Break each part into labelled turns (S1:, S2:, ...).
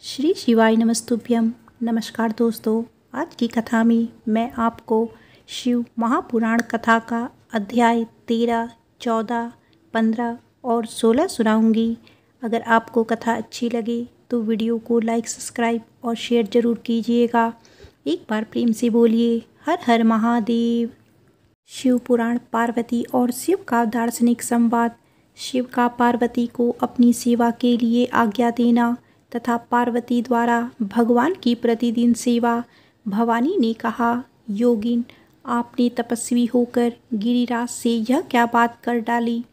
S1: श्री शिवाय नमस्तुभ्यम। नमस्कार दोस्तों, आज की कथा में मैं आपको शिव महापुराण कथा का अध्याय 13, 14, 15 और 16 सुनाऊंगी। अगर आपको कथा अच्छी लगे तो वीडियो को लाइक, सब्सक्राइब और शेयर ज़रूर कीजिएगा। एक बार प्रेम से बोलिए हर हर महादेव। शिव पुराण पार्वती और शिव का दार्शनिक संवाद। शिव का पार्वती को अपनी सेवा के लिए आज्ञा देना तथा पार्वती द्वारा भगवान की प्रतिदिन सेवा। भवानी ने कहा, योगिन, आपने तपस्वी होकर गिरिराज से यह क्या बात कर डाली?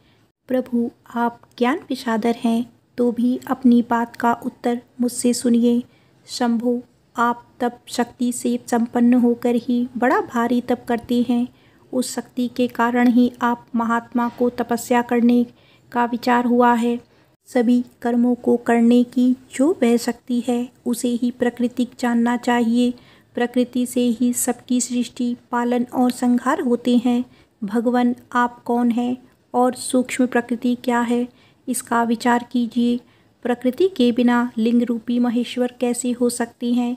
S1: प्रभु, आप ज्ञान विशारद हैं तो भी अपनी बात का उत्तर मुझसे सुनिए। शंभो, आप तप शक्ति से संपन्न होकर ही बड़ा भारी तप करते हैं। उस शक्ति के कारण ही आप महात्मा को तपस्या करने का विचार हुआ है। सभी कर्मों को करने की जो वह शक्ति है उसे ही प्रकृति जानना चाहिए। प्रकृति से ही सबकी सृष्टि, पालन और संहार होते हैं। भगवान, आप कौन हैं और सूक्ष्म प्रकृति क्या है, इसका विचार कीजिए। प्रकृति के बिना लिंग रूपी महेश्वर कैसे हो सकते हैं?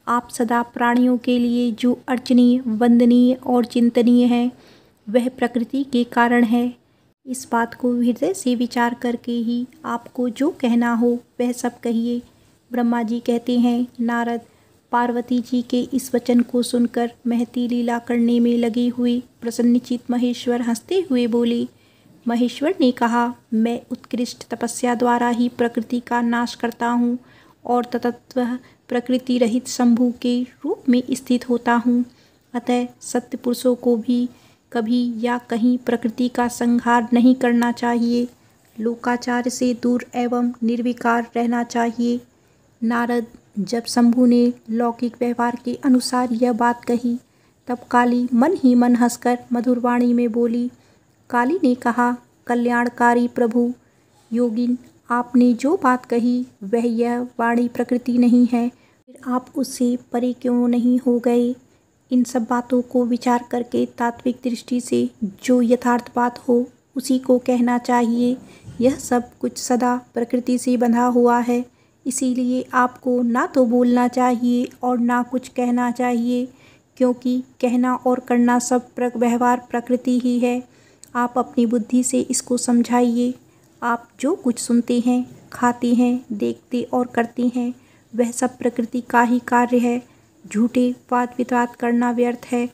S1: आप सदा प्राणियों के लिए जो अर्चनीय, वंदनीय और चिंतनीय है वह प्रकृति के कारण है। इस बात को हृदय से विचार करके ही आपको जो कहना हो वह सब कहिए। ब्रह्मा जी कहते हैं, नारद, पार्वती जी के इस वचन को सुनकर महती लीला करने में लगे हुए प्रसन्नचित्त महेश्वर हंसते हुए बोले। महेश्वर ने कहा, मैं उत्कृष्ट तपस्या द्वारा ही प्रकृति का नाश करता हूँ और तत्वतः प्रकृति रहित शंभु के रूप में स्थित होता हूँ। अतः सत्य पुरुषों को भी कभी या कहीं प्रकृति का संहार नहीं करना चाहिए। लोकाचार से दूर एवं निर्विकार रहना चाहिए। नारद, जब शंभु ने लौकिक व्यवहार के अनुसार यह बात कही तब काली मन ही मन हंसकर मधुर वाणी में बोली। काली ने कहा, कल्याणकारी प्रभु, योगिन, आपने जो बात कही वह यह वाणी प्रकृति नहीं है, फिर आप उससे परे क्यों नहीं हो गए? इन सब बातों को विचार करके तात्विक दृष्टि से जो यथार्थ बात हो उसी को कहना चाहिए। यह सब कुछ सदा प्रकृति से बंधा हुआ है, इसीलिए आपको ना तो बोलना चाहिए और ना कुछ कहना चाहिए, क्योंकि कहना और करना सब व्यवहार प्रकृति ही है। आप अपनी बुद्धि से इसको समझाइए। आप जो कुछ सुनते हैं, खाते हैं, देखते और करते हैं वह सब प्रकृति का ही कार्य है। झूठे वाद विवाद करना व्यर्थ है।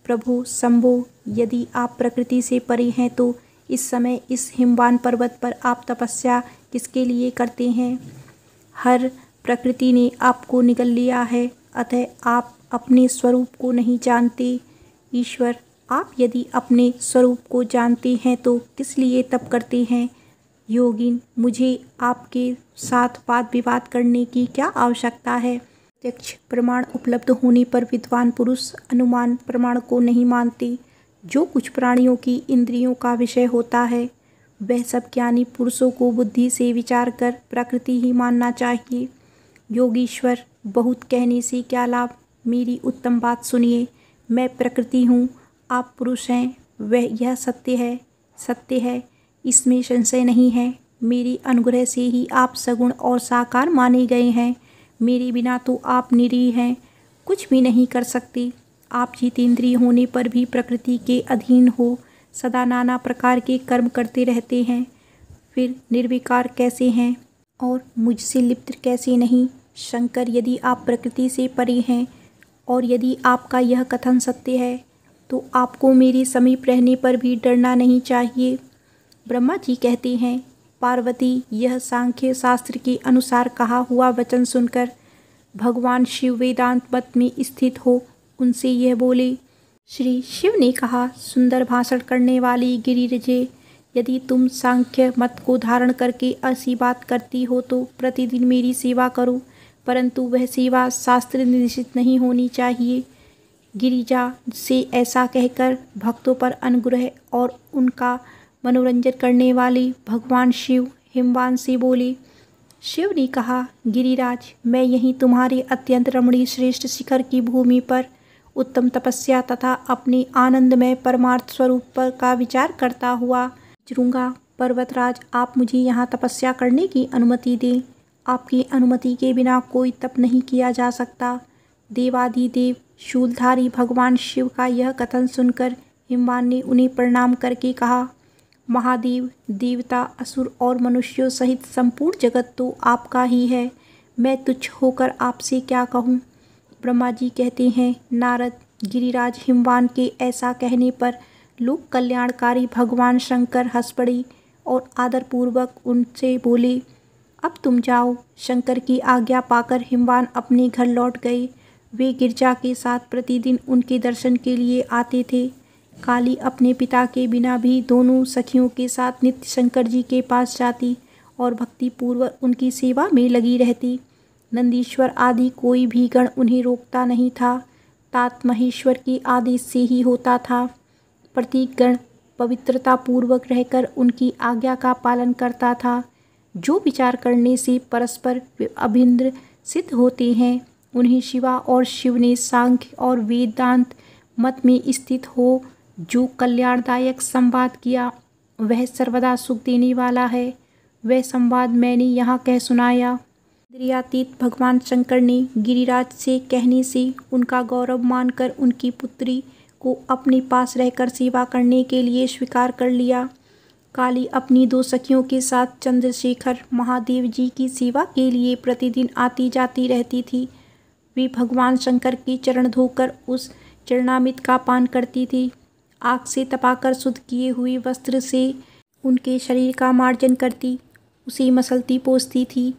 S1: प्रभु शंभो, यदि आप प्रकृति से परे हैं तो इस समय इस हिमवान पर्वत पर आप तपस्या किसके लिए करते हैं? हर प्रकृति ने आपको निगल लिया है, अतः आप अपने स्वरूप को नहीं जानते। ईश्वर, आप यदि अपने स्वरूप को जानते हैं तो किस लिए तप करते हैं? योगिन, मुझे आपके साथ वाद विवाद करने की क्या आवश्यकता है? प्रत्यक्ष प्रमाण उपलब्ध होने पर विद्वान पुरुष अनुमान प्रमाण को नहीं मानते। जो कुछ प्राणियों की इंद्रियों का विषय होता है वह सब ज्ञानी पुरुषों को बुद्धि से विचार कर प्रकृति ही मानना चाहिए। योगीश्वर, बहुत कहने से क्या लाभ, मेरी उत्तम बात सुनिए। मैं प्रकृति हूँ, आप पुरुष हैं, वह यह सत्य है, इसमें संशय नहीं है। मेरी अनुग्रह से ही आप सगुण और साकार माने गए हैं। मेरे बिना तो आप निरीह हैं, कुछ भी नहीं कर सकते। आप जितेंद्रिय होने पर भी प्रकृति के अधीन हो सदा नाना प्रकार के कर्म करते रहते हैं, फिर निर्विकार कैसे हैं और मुझसे लिप्त कैसे नहीं? शंकर, यदि आप प्रकृति से परे हैं और यदि आपका यह कथन सत्य है तो आपको मेरे समीप रहने पर भी डरना नहीं चाहिए। ब्रह्मा जी कहते हैं, पार्वती, यह सांख्य शास्त्र के अनुसार कहा हुआ वचन सुनकर भगवान शिव वेदांत मत में स्थित हो उनसे यह बोले। श्री शिव ने कहा, सुंदर भाषण करने वाली गिरिरजे, यदि तुम सांख्य मत को धारण करके ऐसी बात करती हो तो प्रतिदिन मेरी सेवा करो, परंतु वह सेवा शास्त्र निर्देशित नहीं होनी चाहिए। गिरिजा से ऐसा कहकर भक्तों पर अनुग्रह और उनका मनोरंजन करने वाले भगवान शिव हिमवान से बोले। शिव ने कहा, गिरिराज, मैं यहीं तुम्हारे अत्यंत रमणीय श्रेष्ठ शिखर की भूमि पर उत्तम तपस्या तथा अपने आनंदमय परमार्थ स्वरूप पर का विचार करता हुआ विचरूंगा। पर्वतराज, आप मुझे यहाँ तपस्या करने की अनुमति दें। आपकी अनुमति के बिना कोई तप नहीं किया जा सकता। देवाधिदेव शूलधारी भगवान शिव का यह कथन सुनकर हिमवान ने उन्हें प्रणाम करके कहा, महादेव, देवता, असुर और मनुष्यों सहित संपूर्ण जगत तो आपका ही है। मैं तुच्छ होकर आपसे क्या कहूँ। ब्रह्मा जी कहते हैं, नारद, गिरिराज हिमवान के ऐसा कहने पर लोक कल्याणकारी भगवान शंकर हंस पड़े और आदरपूर्वक उनसे बोले, अब तुम जाओ। शंकर की आज्ञा पाकर हिमवान अपने घर लौट गए। वे गिरजा के साथ प्रतिदिन उनके दर्शन के लिए आते थे। काली अपने पिता के बिना भी दोनों सखियों के साथ नित्य शंकर जी के पास जाती और भक्तिपूर्वक उनकी सेवा में लगी रहती। नंदीश्वर आदि कोई भी गण उन्हें रोकता नहीं था। तात महेश्वर के आदेश से ही होता था। प्रत्येक गण पवित्रता पूर्वक रहकर उनकी आज्ञा का पालन करता था। जो विचार करने से परस्पर अभिन्न सिद्ध होते हैं, उन्हें शिवा और शिव ने सांख्य और वेदांत मत में स्थित हो जो कल्याणदायक संवाद किया, वह सर्वदा सुख देने वाला है। वह संवाद मैंने यहाँ कह सुनाया। इंद्रियातीत भगवान शंकर ने गिरिराज से कहने से उनका गौरव मानकर उनकी पुत्री को अपने पास रहकर सेवा करने के लिए स्वीकार कर लिया। काली अपनी दो सखियों के साथ चंद्रशेखर महादेव जी की सेवा के लिए प्रतिदिन आती जाती रहती थी। वे भगवान शंकर के चरण धोकर उस चरणामृत का पान करती थी। आग से तपाकर शुद्ध किए हुए वस्त्र से उनके शरीर का मार्जन करती, उसे मसलती पोंछती थी।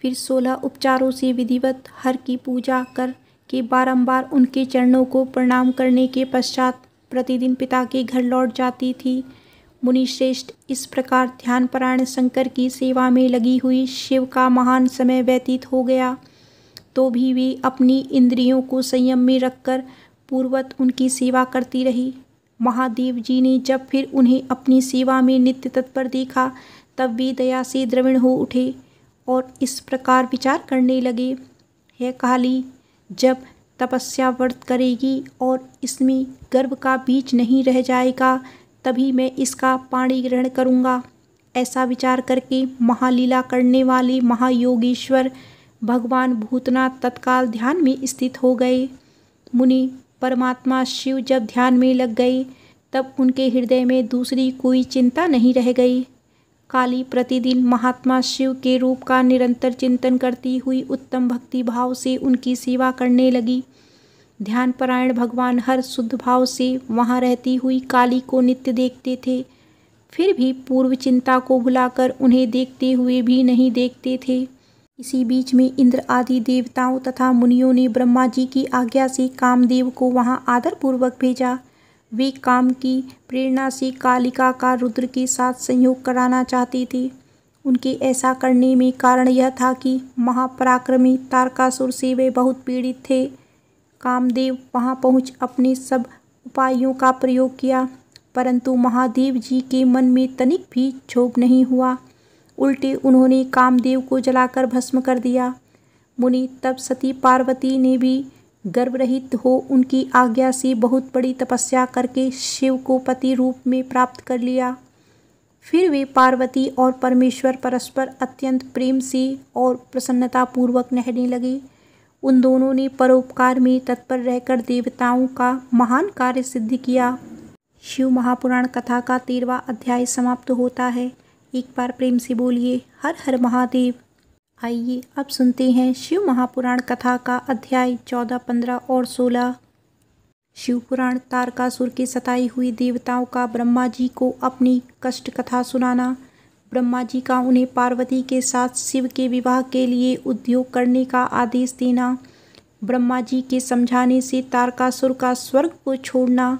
S1: फिर 16 उपचारों से विधिवत हर की पूजा कर के बारंबार उनके चरणों को प्रणाम करने के पश्चात प्रतिदिन पिता के घर लौट जाती थी। मुनिश्रेष्ठ, इस प्रकार ध्यानपरायण शंकर की सेवा में लगी हुई शिव का महान समय व्यतीत हो गया, तो भी वे अपनी इंद्रियों को संयम में रखकर पूर्ववत उनकी सेवा करती रही। महादेव जी ने जब फिर उन्हें अपनी सेवा में नित्य तत्पर देखा, तब वे दया से द्रविण हो उठे और इस प्रकार विचार करने लगे, हे काली, जब तपस्या व्रत करेगी और इसमें गर्भ का बीज नहीं रह जाएगा, तभी मैं इसका पाणी ग्रहण करूँगा। ऐसा विचार करके महालीला करने वाले महायोगीश्वर भगवान भूतनाथ तत्काल ध्यान में स्थित हो गए। मुनि परमात्मा शिव जब ध्यान में लग गए, तब उनके हृदय में दूसरी कोई चिंता नहीं रह गई। काली प्रतिदिन महात्मा शिव के रूप का निरंतर चिंतन करती हुई उत्तम भक्ति भाव से उनकी सेवा करने लगी। ध्यानपरायण भगवान हर शुद्ध भाव से वहाँ रहती हुई काली को नित्य देखते थे, फिर भी पूर्व चिंता को भुलाकर उन्हें देखते हुए भी नहीं देखते थे। इसी बीच में इंद्र आदि देवताओं तथा मुनियों ने ब्रह्मा जी की आज्ञा से कामदेव को वहाँ आदरपूर्वक भेजा। वे काम की प्रेरणा से कालिका का रुद्र के साथ संयोग कराना चाहते थे। उनके ऐसा करने में कारण यह था कि महापराक्रमी तारकासुर से वे बहुत पीड़ित थे। कामदेव वहां पहुंच अपने सब उपायों का प्रयोग किया, परंतु महादेव जी के मन में तनिक भी क्षोभ नहीं हुआ। उल्टे उन्होंने कामदेव को जलाकर भस्म कर दिया। मुनि तब सती पार्वती ने भी गर्भरहित हो उनकी आज्ञा से बहुत बड़ी तपस्या करके शिव को पति रूप में प्राप्त कर लिया। फिर वे पार्वती और परमेश्वर परस्पर अत्यंत प्रेम से और प्रसन्नतापूर्वक रहने लगे। उन दोनों ने परोपकार में तत्पर रहकर देवताओं का महान कार्य सिद्ध किया। शिव महापुराण कथा का 13वां अध्याय समाप्त होता है। एक बार प्रेम से बोलिए, हर हर महादेव। आइए अब सुनते हैं शिव महापुराण कथा का अध्याय 14, 15 और 16। शिव पुराण तारकासुर के सताई हुई देवताओं का ब्रह्मा जी को अपनी कष्ट कथा सुनाना। ब्रह्मा जी का उन्हें पार्वती के साथ शिव के विवाह के लिए उद्योग करने का आदेश देना, ब्रह्मा जी के समझाने से तारकासुर का स्वर्ग को छोड़ना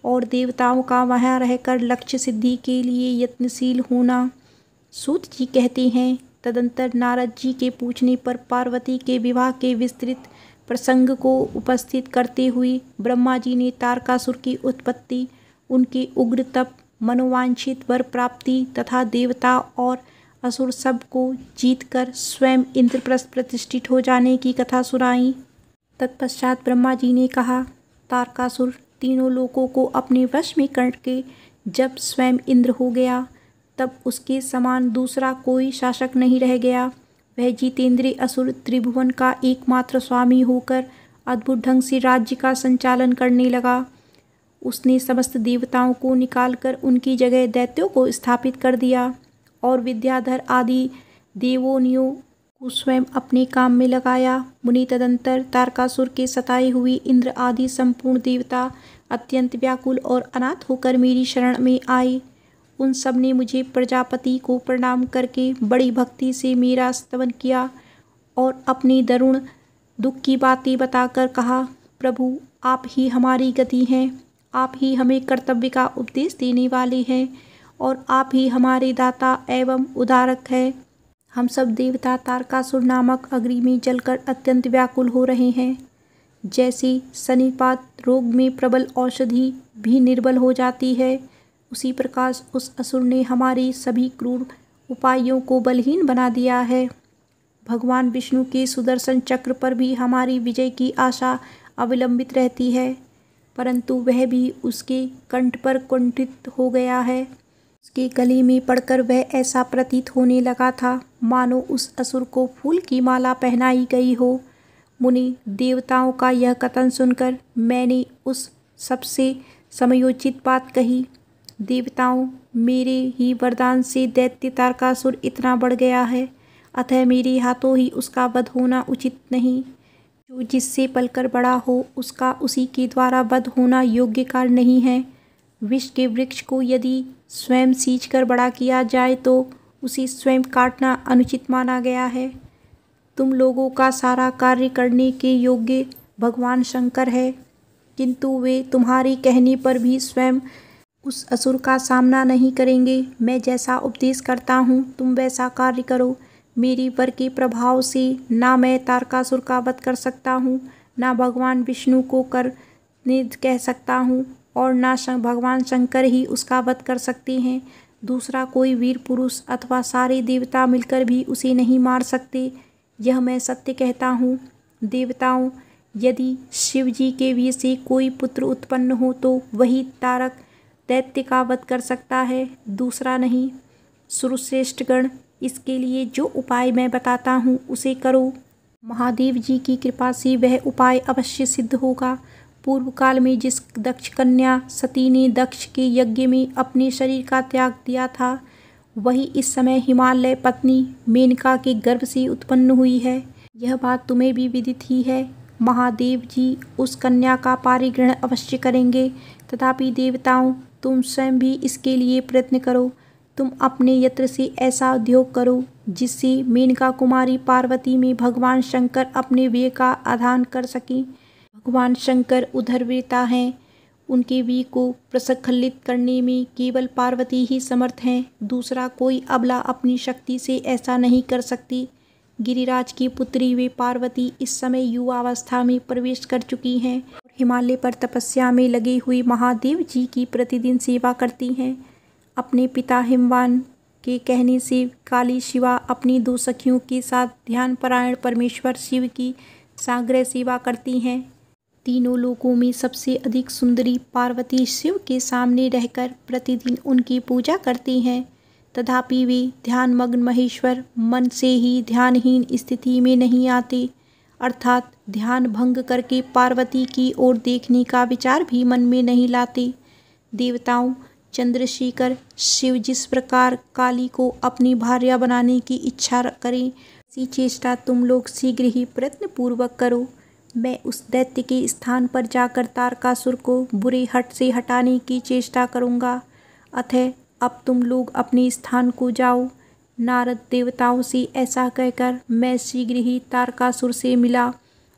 S1: और देवताओं का वहाँ रहकर लक्ष्य सिद्धि के लिए यत्नशील होना। सूत जी कहते हैं, तदंतर नारद जी के पूछने पर पार्वती के विवाह के विस्तृत प्रसंग को उपस्थित करते हुए ब्रह्मा जी ने तारकासुर की उत्पत्ति, उनके उग्र तप, मनोवांछित वर प्राप्ति तथा देवता और असुर सब को जीतकर स्वयं इंद्रप्रस्थ प्रतिष्ठित हो जाने की कथा सुनाई। तत्पश्चात ब्रह्मा जी ने कहा, तारकासुर तीनों लोकों को अपने वश में करके जब स्वयं इंद्र हो गया, तब उसके समान दूसरा कोई शासक नहीं रह गया। वह जितेंद्रिय असुर त्रिभुवन का एकमात्र स्वामी होकर अद्भुत ढंग से राज्य का संचालन करने लगा। उसने समस्त देवताओं को निकालकर उनकी जगह दैत्यों को स्थापित कर दिया और विद्याधर आदि देवोनियों को स्वयं अपने काम में लगाया। मुनि तदंतर तारकासुर के सताए हुए इंद्र आदि संपूर्ण देवता अत्यंत व्याकुल और अनाथ होकर मेरी शरण में आए। उन सब ने मुझे प्रजापति को प्रणाम करके बड़ी भक्ति से मेरा स्तवन किया और अपनी दारुण दुख की बातें बताकर कहा, प्रभु आप ही हमारी गति हैं, आप ही हमें कर्तव्य का उपदेश देने वाले हैं और आप ही हमारे दाता एवं उद्धारक हैं। हम सब देवता तारकासुर नामक अग्नि में जलकर अत्यंत व्याकुल हो रहे हैं। जैसे सन्निपात रोग में प्रबल औषधि भी निर्बल हो जाती है, उसी प्रकार उस असुर ने हमारे सभी क्रूर उपायों को बलहीन बना दिया है। भगवान विष्णु के सुदर्शन चक्र पर भी हमारी विजय की आशा अविलंबित रहती है, परंतु वह भी उसके कंठ पर कुंठित हो गया है। उसके गले में पड़कर वह ऐसा प्रतीत होने लगा था मानो उस असुर को फूल की माला पहनाई गई हो। मुनि देवताओं का यह कथन सुनकर मैंने उस सबसे समयोचित बात कही, देवताओं मेरे ही वरदान से दैत्य तारकासुर इतना बढ़ गया है, अतः मेरे हाथों ही उसका वध होना उचित नहीं। जो जिससे पलकर बड़ा हो उसका उसी के द्वारा वध होना योग्य कार्य नहीं है। विष के वृक्ष को यदि स्वयं सींच कर बड़ा किया जाए तो उसे स्वयं काटना अनुचित माना गया है। तुम लोगों का सारा कार्य करने के योग्य भगवान शंकर है, किंतु वे तुम्हारे कहने पर भी स्वयं उस असुर का सामना नहीं करेंगे। मैं जैसा उपदेश करता हूँ तुम वैसा कार्य करो। मेरी वर के प्रभाव से ना मैं तारकासुर का वध कर सकता हूँ, ना भगवान विष्णु को करने कह सकता हूँ और ना भगवान शंकर ही उसका वध कर सकते हैं। दूसरा कोई वीर पुरुष अथवा सारे देवता मिलकर भी उसे नहीं मार सकते, यह मैं सत्य कहता हूँ। देवताओं यदि शिव जी के वीर से कोई पुत्र उत्पन्न हो तो वही तारक दैत्य का वध कर सकता है, दूसरा नहीं। सुरश्रेष्ठगण इसके लिए जो उपाय मैं बताता हूँ उसे करो। महादेव जी की कृपा से वह उपाय अवश्य सिद्ध होगा। पूर्व काल में जिस दक्ष कन्या सती ने दक्ष के यज्ञ में अपने शरीर का त्याग दिया था, वही इस समय हिमालय पत्नी मेनका के गर्भ से उत्पन्न हुई है। यह बात तुम्हें भी विदित ही है। महादेव जी उस कन्या का पारिग्रहण अवश्य करेंगे, तथापि देवताओं तुम स्वयं भी इसके लिए प्रयत्न करो। तुम अपने यत्र से ऐसा उद्योग करो जिससे मेनका कुमारी पार्वती में भगवान शंकर अपने वीर का आधान कर सकें। भगवान शंकर उदरवेता हैं, उनके वीर को प्रस्खलित करने में केवल पार्वती ही समर्थ हैं, दूसरा कोई अबला अपनी शक्ति से ऐसा नहीं कर सकती। गिरिराज की पुत्री वे पार्वती इस समय युवावस्था में प्रवेश कर चुकी हैं और हिमालय पर तपस्या में लगे हुए महादेव जी की प्रतिदिन सेवा करती हैं। अपने पिता हिमवान के कहने से काली शिवा अपनी दो सखियों के साथ ध्यानपरायण परमेश्वर शिव की साग्रह सेवा करती हैं। तीनों लोकों में सबसे अधिक सुंदरी पार्वती शिव के सामने रहकर प्रतिदिन उनकी पूजा करती हैं, तथापि वे ध्यानमग्न महेश्वर मन से ही ध्यानहीन स्थिति में नहीं आते, अर्थात ध्यान भंग करके पार्वती की ओर देखने का विचार भी मन में नहीं लाते। देवताओं चंद्रशेखर शिव जिस प्रकार काली को अपनी भार्या बनाने की इच्छा करें, ऐसी चेष्टा तुम लोग शीघ्र ही प्रयत्न पूर्वक करो। मैं उस दैत्य के स्थान पर जाकर तारकासुर को बुरे हट से हटाने की चेष्टा करूँगा। अतः अब तुम लोग अपने स्थान को जाओ। नारद देवताओं से ऐसा कहकर मैं शीघ्र ही तारकासुर से मिला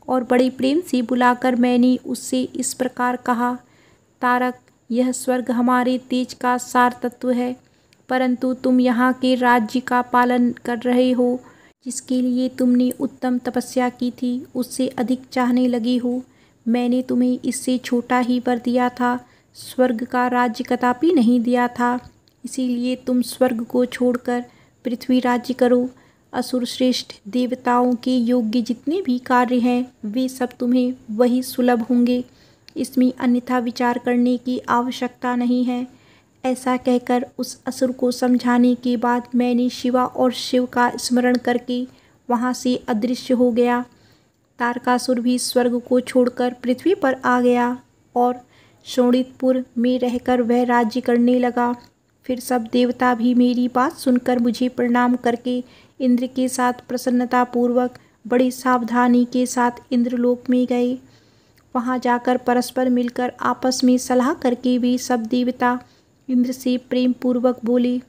S1: और बड़े प्रेम से बुलाकर मैंने उससे इस प्रकार कहा, तारक यह स्वर्ग हमारे तेज का सार तत्व है, परंतु तुम यहाँ के राज्य का पालन कर रहे हो, जिसके लिए तुमने उत्तम तपस्या की थी उससे अधिक चाहने लगे हो। मैंने तुम्हें इससे छोटा ही वर दिया था, स्वर्ग का राज्य कदापि नहीं दिया था, इसीलिए तुम स्वर्ग को छोड़कर पृथ्वी राज्य करो। असुर श्रेष्ठ देवताओं के योग्य जितने भी कार्य हैं वे सब तुम्हें वही सुलभ होंगे, इसमें अन्यथा विचार करने की आवश्यकता नहीं है। ऐसा कहकर उस असुर को समझाने के बाद मैंने शिवा और शिव का स्मरण करके वहाँ से अदृश्य हो गया। तारकासुर भी स्वर्ग को छोड़कर पृथ्वी पर आ गया और शोणितपुर में रहकर वह राज्य करने लगा। फिर सब देवता भी मेरी बात सुनकर मुझे प्रणाम करके इंद्र के साथ प्रसन्नतापूर्वक बड़ी सावधानी के साथ इंद्रलोक में गए। वहाँ जाकर परस्पर मिलकर आपस में सलाह करके वे सब देवता इंद्र से प्रेम पूर्वक बोले,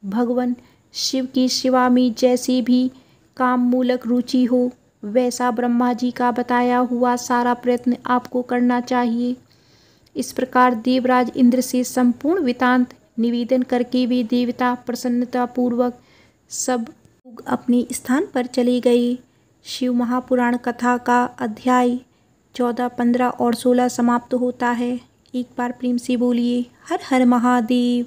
S1: भगवान शिव की सेवा में जैसे भी काम मूलक रुचि हो वैसा ब्रह्मा जी का बताया हुआ सारा प्रयत्न आपको करना चाहिए। इस प्रकार देवराज इंद्र से संपूर्ण वृतांत निवेदन करके वे देवता प्रसन्नतापूर्वक सब अपने स्थान पर चले गए। शिव महापुराण कथा का अध्याय 14, 15 और 16 समाप्त होता है। एक बार प्रेम से बोलिए हर हर महादेव।